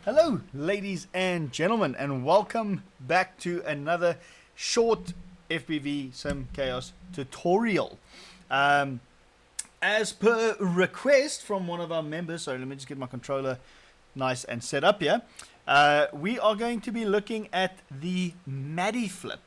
Hello, ladies and gentlemen, and welcome back to another short FPVSimKaos tutorial. As per request from one of our members, so let me just get my controller nice and set up here. We are going to be looking at the Matty flip.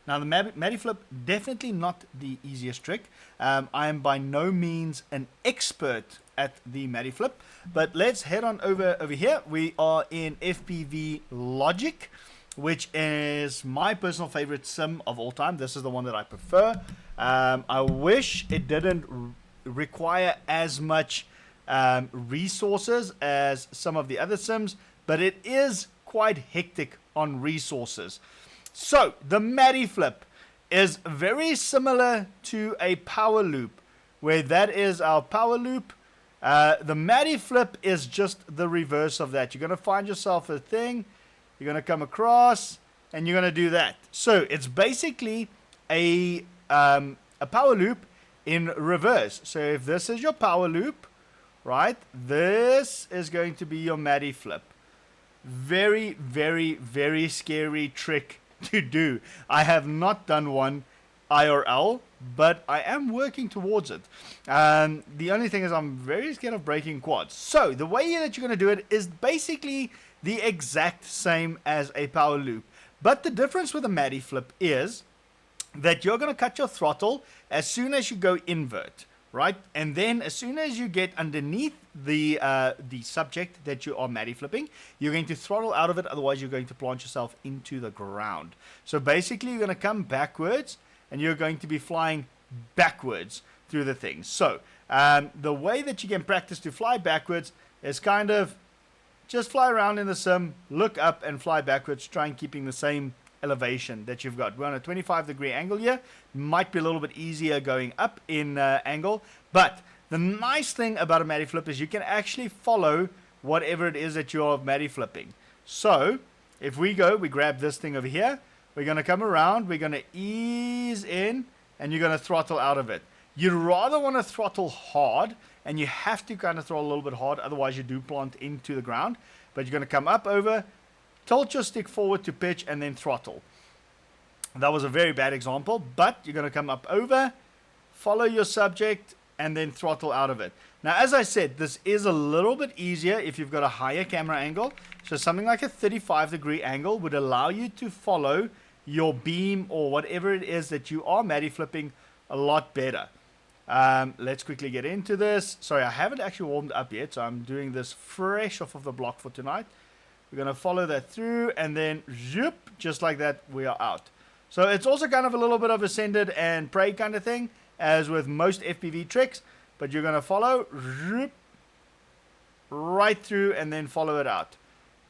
Now, the Matty flip, definitely not the easiest trick. I am by no means an expert at the Matty flip, but let's head on over here. We are in FPV Logic, which is my personal favorite sim of all time. This is the one that I prefer. I wish it didn't require as much resources as some of the other sims, but it is quite hectic on resources. So the Matty flip is very similar to a power loop, where that is our power loop. The Matty flip is just the reverse of that. You're going to find yourself a thing, you're going to come across, and you're going to do that. So it's basically a power loop in reverse. So if this is your power loop, right, this is going to be your Matty flip. Very, very, very scary trick to do. I have not done one IRL, but I am working towards it. The only thing is I'm very scared of breaking quads. So the way that you're going to do it is basically the exact same as a power loop. But the difference with a Matty flip is that you're going to cut your throttle as soon as you go invert, right? And then as soon as you get underneath the subject that you are Matty flipping, you're going to throttle out of it. Otherwise, you're going to plant yourself into the ground. So basically, you're going to come backwards, and you're going to be flying backwards through the thing. So the way that you can practice to fly backwards is kind of just fly around in the sim, look up and fly backwards, try and keeping the same elevation that you've got. We're on a 25-degree angle here. Might be a little bit easier going up in angle, but the nice thing about a Matty flip is you can actually follow whatever it is that you're Matty flipping. So if we grab this thing over here, we're going to come around, we're going to ease in, and you're going to throttle out of it. You'd rather want to throttle hard, and you have to kind of throttle a little bit hard, otherwise you do plant into the ground. But you're going to come up over, tilt your stick forward to pitch, and then throttle. That was a very bad example, but you're going to come up over, follow your subject, and then throttle out of it. Now, as I said, this is a little bit easier if you've got a higher camera angle. So something like a 35-degree angle would allow you to follow your beam or whatever it is that you are Matty flipping a lot better. Let's quickly get into this. Sorry, I haven't actually warmed up yet, so I'm doing this fresh off of the block for tonight. We're going to follow that through, and then zoop, just like that, we are out. So it's also kind of a little bit of ascended and pray kind of thing, as with most FPV tricks, but you're going to follow zoop, right through, and then follow it out.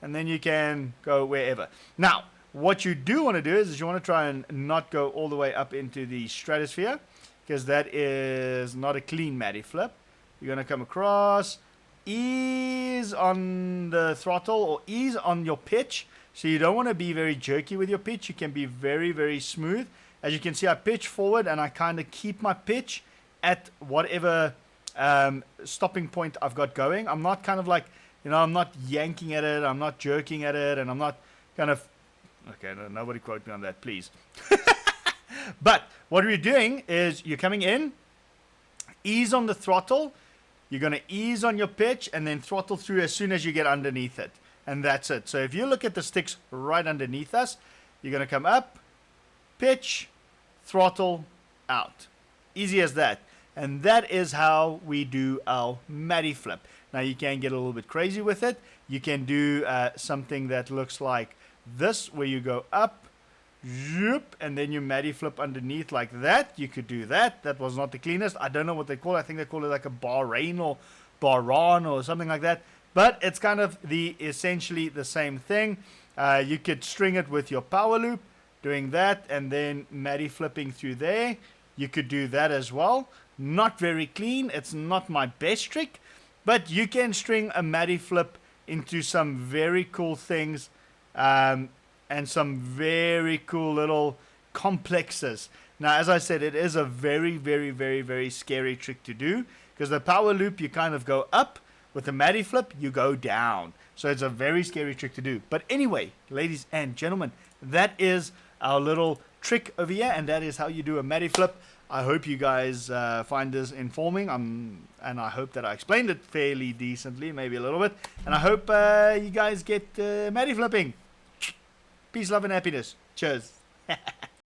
And then you can go wherever. Now, what you do want to do is you want to try and not go all the way up into the stratosphere, because that is not a clean Matty flip. You're going to come across, ease on the throttle or ease on your pitch. So you don't want to be very jerky with your pitch. You can be very, very smooth. As you can see, I pitch forward and I kind of keep my pitch at whatever stopping point I've got going. I'm not kind of like, I'm not yanking at it. I'm not jerking at it. And I'm not kind of, okay, nobody quote me on that, please. But what we're doing is you're coming in, ease on the throttle. You're going to ease on your pitch and then throttle through as soon as you get underneath it. And that's it. So if you look at the sticks right underneath us, you're going to come up, pitch, throttle, out. Easy as that. And that is how we do our Matty flip. Now you can get a little bit crazy with it. You can do something that looks like this, where you go up, zoop, and then you Matty flip underneath like that. You could do that. That was not the cleanest. I don't know what they call it. I think they call it like a Bahrain or Bahran or something like that. But it's kind of essentially the same thing. You could string it with your power loop, doing that, and then Matty flipping through there. You could do that as well. Not very clean. It's not my best trick, but you can string a Matty flip into some very cool things and some very cool little complexes. Now, as I said, it is a very, very, very, very scary trick to do, because the power loop, you kind of go up With the Matty flip, you go down. So it's a very scary trick to do. But anyway, ladies and gentlemen, that is our little trick over here, and that is how you do a Matty flip. I hope you guys find this informing, and I hope that I explained it fairly decently, maybe a little bit. And I hope you guys get Matty flipping. Peace, love, and happiness. Cheers.